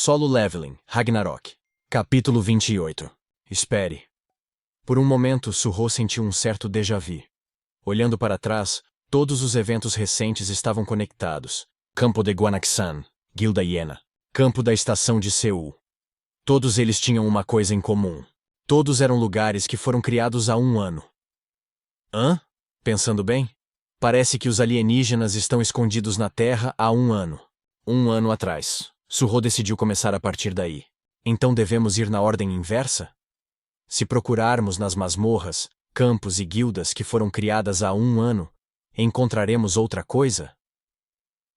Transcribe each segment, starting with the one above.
Solo Leveling, Ragnarok. Capítulo 28. Espere. Por um momento, Suho sentiu um certo déjà-vu. Olhando para trás, todos os eventos recentes estavam conectados. Campo de Guanaxan, Guilda Hiena, Campo da Estação de Seul. Todos eles tinham uma coisa em comum. Todos eram lugares que foram criados há um ano. Hã? Pensando bem? Parece que os alienígenas estão escondidos na Terra há um ano. Um ano atrás. Suho decidiu começar a partir daí. Então devemos ir na ordem inversa? Se procurarmos nas masmorras, campos e guildas que foram criadas há um ano, encontraremos outra coisa?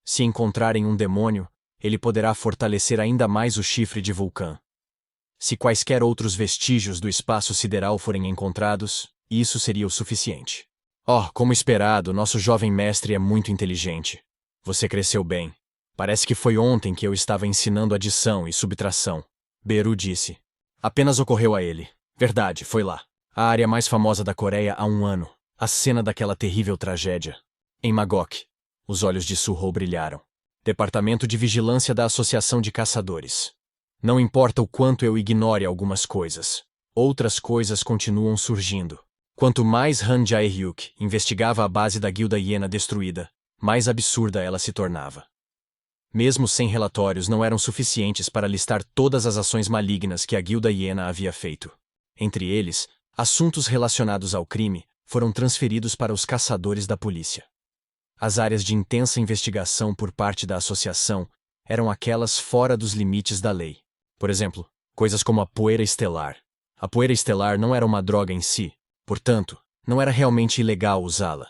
Se encontrarem um demônio, ele poderá fortalecer ainda mais o chifre de Vulcã. Se quaisquer outros vestígios do espaço sideral forem encontrados, isso seria o suficiente. Oh, como esperado, nosso jovem mestre é muito inteligente. Você cresceu bem. Parece que foi ontem que eu estava ensinando adição e subtração. Beru disse. Apenas ocorreu a ele. Verdade, foi lá. A área mais famosa da Coreia há um ano. A cena daquela terrível tragédia. Em Magok. Os olhos de Suho brilharam. Departamento de Vigilância da Associação de Caçadores. Não importa o quanto eu ignore algumas coisas. Outras coisas continuam surgindo. Quanto mais Han Jae-hyuk investigava a base da Guilda Hiena destruída, mais absurda ela se tornava. Mesmo 100 relatórios não eram suficientes para listar todas as ações malignas que a Guilda Hiena havia feito. Entre eles, assuntos relacionados ao crime foram transferidos para os caçadores da polícia. As áreas de intensa investigação por parte da associação eram aquelas fora dos limites da lei. Por exemplo, coisas como a poeira estelar. A poeira estelar não era uma droga em si, portanto, não era realmente ilegal usá-la.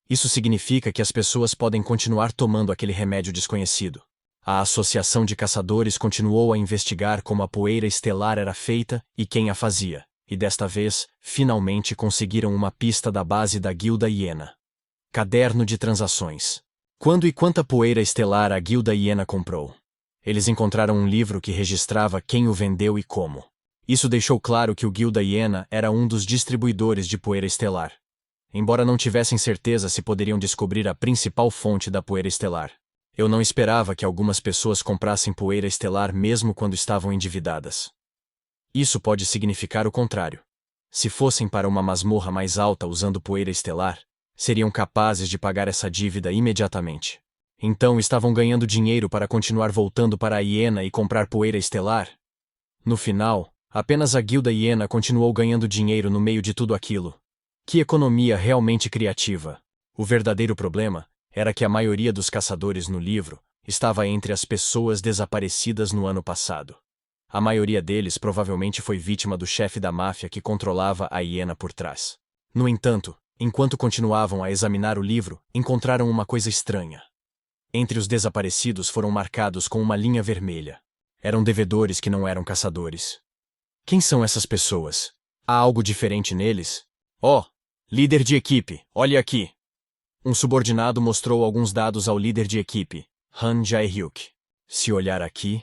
Isso significa que as pessoas podem continuar tomando aquele remédio desconhecido. A Associação de Caçadores continuou a investigar como a poeira estelar era feita e quem a fazia, e desta vez, finalmente conseguiram uma pista da base da Guilda Hiena. Caderno de transações. Quando e quanta poeira estelar a Guilda Hiena comprou? Eles encontraram um livro que registrava quem o vendeu e como. Isso deixou claro que o Guilda Hiena era um dos distribuidores de poeira estelar. Embora não tivessem certeza se poderiam descobrir a principal fonte da poeira estelar. Eu não esperava que algumas pessoas comprassem poeira estelar mesmo quando estavam endividadas. Isso pode significar o contrário. Se fossem para uma masmorra mais alta usando poeira estelar, seriam capazes de pagar essa dívida imediatamente. Então estavam ganhando dinheiro para continuar voltando para a Hiena e comprar poeira estelar? No final, apenas a Guilda Hiena continuou ganhando dinheiro no meio de tudo aquilo. Que economia realmente criativa! O verdadeiro problema era que a maioria dos caçadores no livro estava entre as pessoas desaparecidas no ano passado. A maioria deles provavelmente foi vítima do chefe da máfia que controlava a Hiena por trás. No entanto, enquanto continuavam a examinar o livro, encontraram uma coisa estranha. Entre os desaparecidos foram marcados com uma linha vermelha. Eram devedores que não eram caçadores. Quem são essas pessoas? Há algo diferente neles? Oh! Líder de equipe, olhe aqui. Um subordinado mostrou alguns dados ao líder de equipe, Han Jae-hyuk. Se olhar aqui,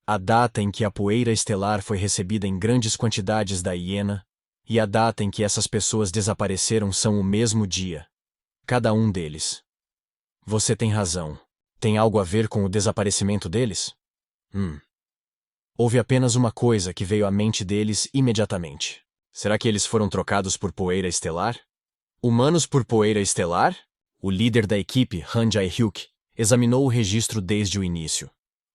a data em que a poeira estelar foi recebida em grandes quantidades da Hiena e a data em que essas pessoas desapareceram são o mesmo dia. Cada um deles. Você tem razão. Tem algo a ver com o desaparecimento deles? Houve apenas uma coisa que veio à mente deles imediatamente. Será que eles foram trocados por poeira estelar? Humanos por poeira estelar? O líder da equipe, Han Jae-hyuk, examinou o registro desde o início.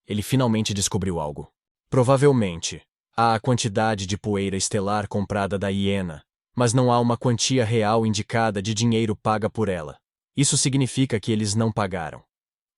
Ele finalmente descobriu algo. Provavelmente, há a quantidade de poeira estelar comprada da Hiena, mas não há uma quantia real indicada de dinheiro paga por ela. Isso significa que eles não pagaram.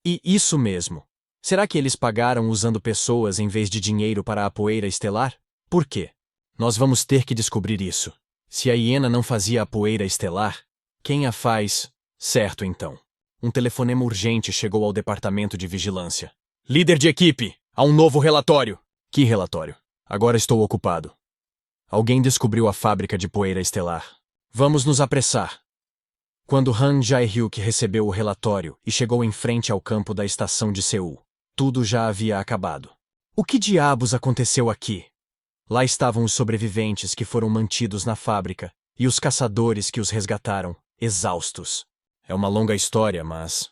E isso mesmo. Será que eles pagaram usando pessoas em vez de dinheiro para a poeira estelar? Por quê? Nós vamos ter que descobrir isso. Se a Hiena não fazia a poeira estelar, quem a faz? Certo, então. Um telefonema urgente chegou ao departamento de vigilância. Líder de equipe, há um novo relatório. Que relatório? Agora estou ocupado. Alguém descobriu a fábrica de poeira estelar. Vamos nos apressar. Quando Han Jae-hyuk recebeu o relatório e chegou em frente ao campo da estação de Seul, tudo já havia acabado. O que diabos aconteceu aqui? Lá estavam os sobreviventes que foram mantidos na fábrica e os caçadores que os resgataram, exaustos. É uma longa história, mas...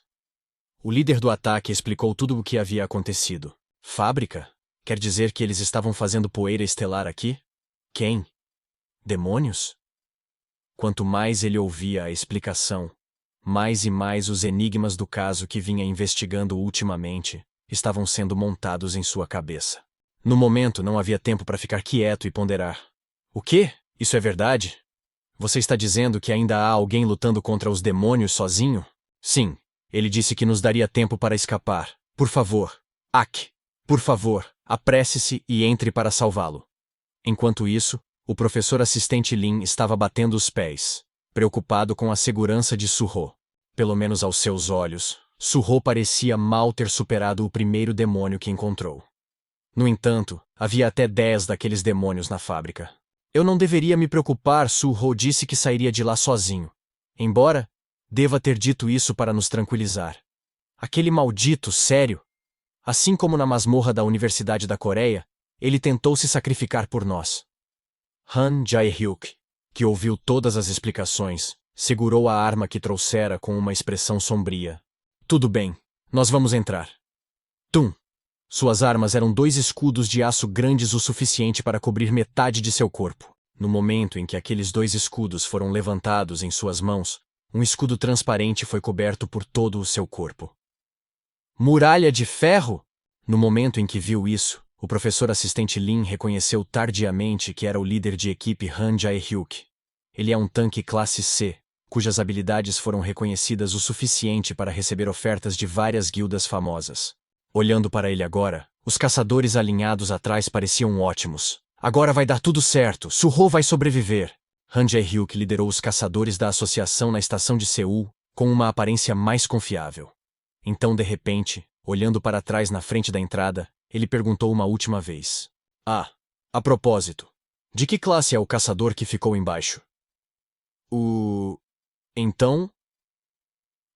O líder do ataque explicou tudo o que havia acontecido. Fábrica? Quer dizer que eles estavam fazendo poeira estelar aqui? Quem? Demônios? Quanto mais ele ouvia a explicação, mais e mais os enigmas do caso que vinha investigando ultimamente estavam sendo montados em sua cabeça. No momento, não havia tempo para ficar quieto e ponderar. O quê? Isso é verdade? Você está dizendo que ainda há alguém lutando contra os demônios sozinho? Sim. Ele disse que nos daria tempo para escapar. Por favor, Ak, por favor, apresse-se e entre para salvá-lo. Enquanto isso, o professor assistente Lin estava batendo os pés, preocupado com a segurança de Suho. Pelo menos aos seus olhos, Suho parecia mal ter superado o primeiro demônio que encontrou. No entanto, havia até 10 daqueles demônios na fábrica. Eu não deveria me preocupar, Suho disse que sairia de lá sozinho. Embora deva ter dito isso para nos tranquilizar. Aquele maldito, sério. Assim como na masmorra da Universidade da Coreia, ele tentou se sacrificar por nós. Han Jae-hyuk, que ouviu todas as explicações, segurou a arma que trouxera com uma expressão sombria. Tudo bem, nós vamos entrar. Tum! Suas armas eram 2 escudos de aço grandes o suficiente para cobrir metade de seu corpo. No momento em que aqueles 2 escudos foram levantados em suas mãos, um escudo transparente foi coberto por todo o seu corpo. Muralha de ferro? No momento em que viu isso, o professor assistente Lin reconheceu tardiamente que era o líder de equipe Han Jae-hyuk. Ele é um tanque classe C, cujas habilidades foram reconhecidas o suficiente para receber ofertas de várias guildas famosas. Olhando para ele agora, os caçadores alinhados atrás pareciam ótimos. Agora vai dar tudo certo, Suho vai sobreviver. Han Jae-hyuk liderou os caçadores da associação na estação de Seul, com uma aparência mais confiável. Então, de repente, olhando para trás na frente da entrada, ele perguntou uma última vez. A propósito, de que classe é o caçador que ficou embaixo? Então?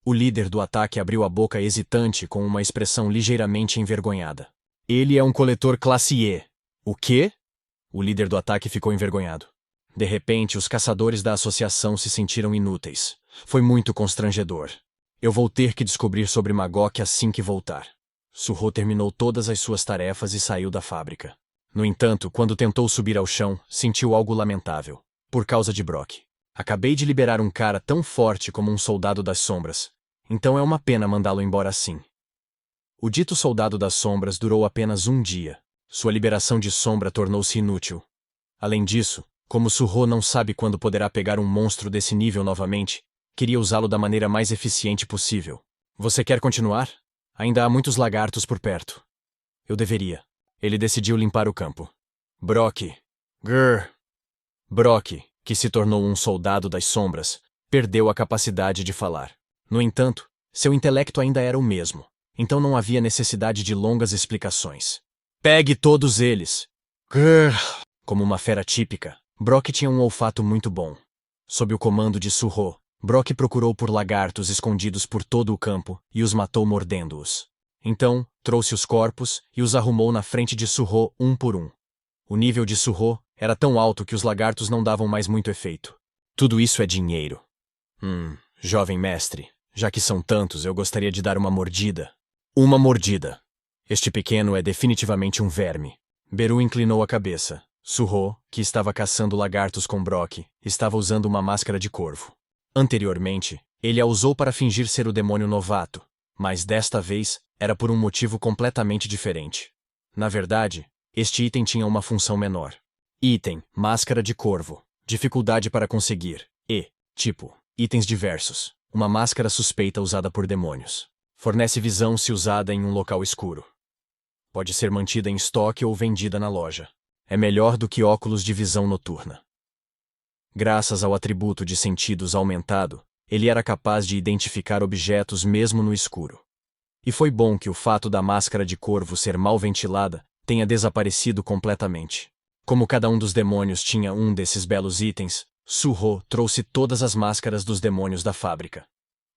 O líder do ataque abriu a boca hesitante com uma expressão ligeiramente envergonhada. Ele é um coletor classe E. O quê? O líder do ataque ficou envergonhado. De repente, os caçadores da associação se sentiram inúteis. Foi muito constrangedor. Eu vou ter que descobrir sobre Magok assim que voltar. Suho terminou todas as suas tarefas e saiu da fábrica. No entanto, quando tentou subir ao chão, sentiu algo lamentável. Por causa de Brock. Acabei de liberar um cara tão forte como um soldado das sombras. Então é uma pena mandá-lo embora assim. O dito soldado das sombras durou apenas um dia. Sua liberação de sombra tornou-se inútil. Além disso, como Suho não sabe quando poderá pegar um monstro desse nível novamente, queria usá-lo da maneira mais eficiente possível. Você quer continuar? Ainda há muitos lagartos por perto. Eu deveria. Ele decidiu limpar o campo. Brock. Grrr. Brock, que se tornou um soldado das sombras, perdeu a capacidade de falar. No entanto, seu intelecto ainda era o mesmo, então não havia necessidade de longas explicações. Pegue todos eles! Grrr. Como uma fera típica, Brock tinha um olfato muito bom. Sob o comando de Suho, Brock procurou por lagartos escondidos por todo o campo e os matou mordendo-os. Então, trouxe os corpos e os arrumou na frente de Suho um por um. O nível de Suho era tão alto que os lagartos não davam mais muito efeito. Tudo isso é dinheiro. Jovem mestre, já que são tantos, eu gostaria de dar uma mordida. Uma mordida. Este pequeno é definitivamente um verme. Beru inclinou a cabeça. Suho, que estava caçando lagartos com Brock, estava usando uma máscara de corvo. Anteriormente, ele a usou para fingir ser o demônio novato, mas desta vez era por um motivo completamente diferente. Na verdade, este item tinha uma função menor. Item, máscara de corvo. Dificuldade para conseguir. Tipo, itens diversos. Uma máscara suspeita usada por demônios. Fornece visão se usada em um local escuro. Pode ser mantida em estoque ou vendida na loja. É melhor do que óculos de visão noturna. Graças ao atributo de sentidos aumentado, ele era capaz de identificar objetos mesmo no escuro. E foi bom que o fato da máscara de corvo ser mal ventilada tenha desaparecido completamente. Como cada um dos demônios tinha um desses belos itens, Suho trouxe todas as máscaras dos demônios da fábrica.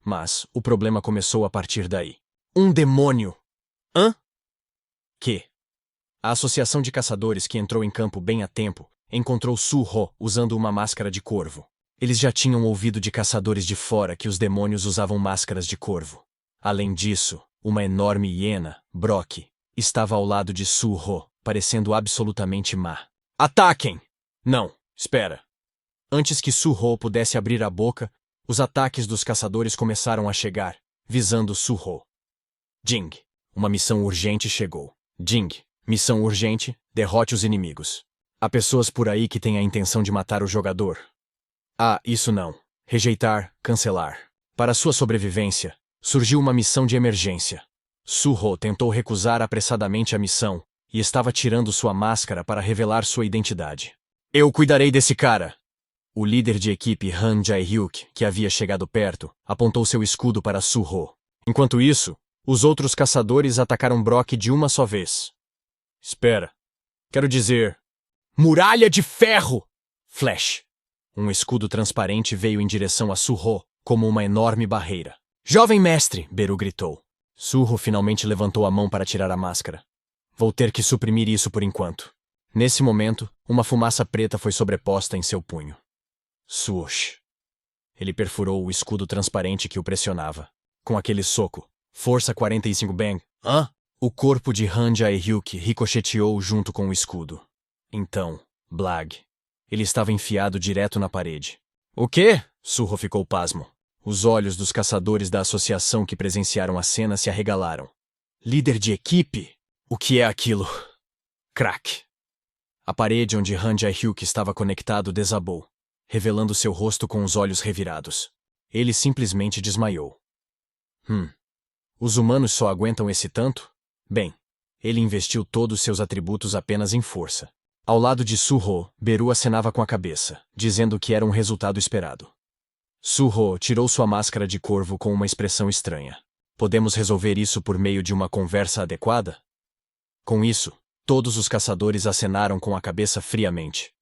Mas o problema começou a partir daí. Um demônio! A associação de caçadores que entrou em campo bem a tempo encontrou Suho usando uma máscara de corvo. Eles já tinham ouvido de caçadores de fora que os demônios usavam máscaras de corvo. Além disso, uma enorme hiena, Brock, estava ao lado de Suho, parecendo absolutamente má. Ataquem! Não, espera. Antes que Su-ho pudesse abrir a boca, os ataques dos caçadores começaram a chegar, visando Su-ho. Jing, uma missão urgente chegou. Jing, missão urgente, derrote os inimigos. Há pessoas por aí que têm a intenção de matar o jogador. Ah, isso não. Rejeitar, cancelar. Para sua sobrevivência, surgiu uma missão de emergência. Su-ho tentou recusar apressadamente a missão e estava tirando sua máscara para revelar sua identidade. Eu cuidarei desse cara! O líder de equipe Han Jae-hyuk, que havia chegado perto, apontou seu escudo para Su-ho. Enquanto isso, os outros caçadores atacaram Brock de uma só vez. Espera. Quero dizer... Muralha de ferro! Flash. Um escudo transparente veio em direção a Su-ho, como uma enorme barreira. Jovem mestre! Beru gritou. Su-ho finalmente levantou a mão para tirar a máscara. Vou ter que suprimir isso por enquanto. Nesse momento, uma fumaça preta foi sobreposta em seu punho. Swoosh. Ele perfurou o escudo transparente que o pressionava. Com aquele soco. Força 45 bang. Hã? O corpo de Han Jae-hyuk ricocheteou junto com o escudo. Então, blag. Ele estava enfiado direto na parede. O quê? Su-ho ficou pasmo. Os olhos dos caçadores da associação que presenciaram a cena se arregalaram. Líder de equipe? O que é aquilo? Crack. A parede onde Han Jae-hyuk estava conectado desabou, revelando seu rosto com os olhos revirados. Ele simplesmente desmaiou. Os humanos só aguentam esse tanto? Bem, ele investiu todos seus atributos apenas em força. Ao lado de Su-ho, Beru acenava com a cabeça, dizendo que era um resultado esperado. Su-ho tirou sua máscara de corvo com uma expressão estranha. Podemos resolver isso por meio de uma conversa adequada? Com isso, todos os caçadores acenaram com a cabeça friamente.